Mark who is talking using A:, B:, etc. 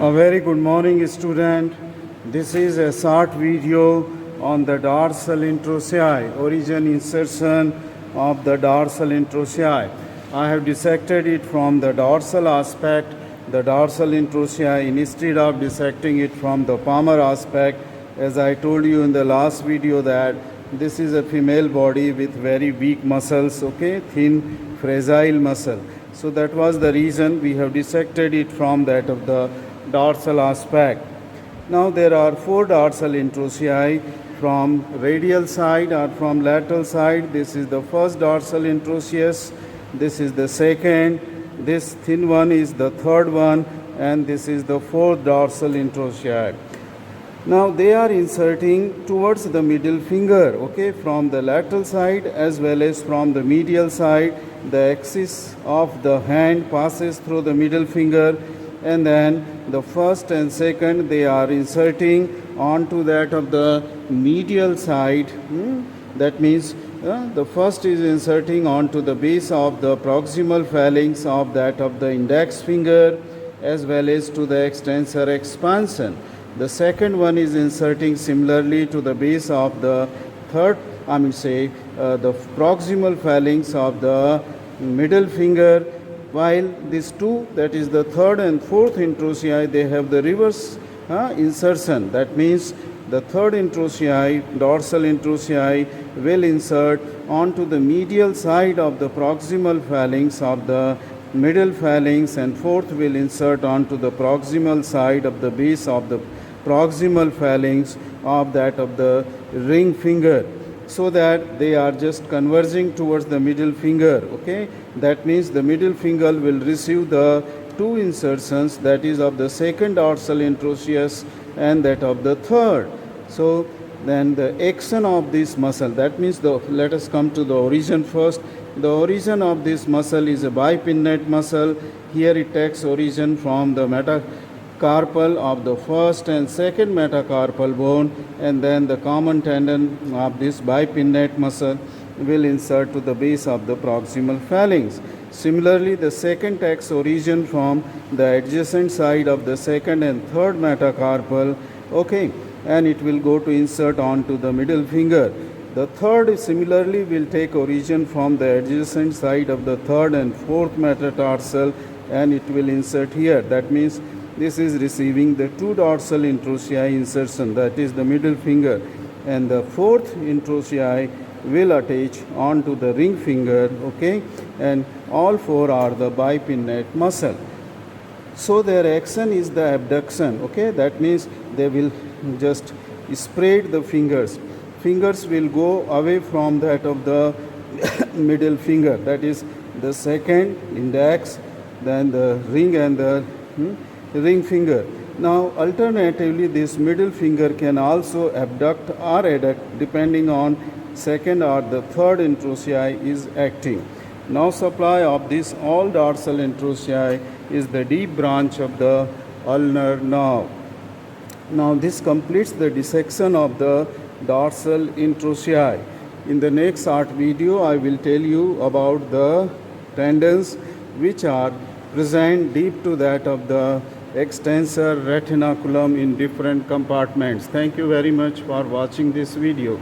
A: A very good morning, student. This is a short video on the dorsal interossei, origin insertion of the dorsal interossei. I have dissected it from the dorsal aspect, the dorsal interossei, instead of dissecting it from the palmar aspect. As I told you in the last video that this is a female body with very weak muscles, okay, thin, fragile muscle. So that was the reason we have dissected it from that of the dorsal aspect. Now there are four dorsal interossei from radial side or from lateral side. This is the first dorsal interosseus, this is the second, this thin one is the third one, and this is the fourth dorsal interossei. Now they are inserting towards the middle finger, okay, from the lateral side as well as from the medial side. The axis of the hand passes through the middle finger, and then the first and second they are inserting onto that of the medial side. That means the first is inserting onto the base of the proximal phalanx of that of the index finger as well as to the extensor expansion. The second one is inserting similarly to the base of the the proximal phalanx of the middle finger, while these two, that is the third and fourth interossei, they have the reverse insertion. That means the third interossei, dorsal interossei, will insert onto the medial side of the proximal phalanx of the middle phalanx, and fourth will insert onto the proximal side of the base of the proximal phalanx of that of the ring finger, so that they are just converging towards the middle finger, okay. That means the middle finger will receive the two insertions, that is of the second dorsal interosseus and that of the third. So then the action of this muscle, that means let us come to the origin first. The origin of this muscle is a bipinnate muscle. Here it takes origin from the metacarpal of the first and second metacarpal bone, and then the common tendon of this bipinnate muscle will insert to the base of the proximal phalanx. Similarly, the second takes origin from the adjacent side of the second and third metacarpal, okay, and it will go to insert onto the middle finger. The third similarly will take origin from the adjacent side of the third and fourth metatarsal, and it will insert here. That means this is receiving the two dorsal interossei insertion, that is the middle finger, and the fourth interossei will attach onto the ring finger, okay, and all four are the bipinnate muscle. So their action is the abduction, okay. That means they will just spread the fingers. Fingers will go away from that of the middle finger, that is the second index, then the ring and the ring finger. Now alternatively this middle finger can also abduct or adduct depending on second or the third interossei is acting. Now supply of this all dorsal interossei is the deep branch of the ulnar nerve. Now this completes the dissection of the dorsal interossei. In the next short video I will tell you about the tendons which are present deep to that of the extensor retinaculum in different compartments. Thank you very much for watching this video.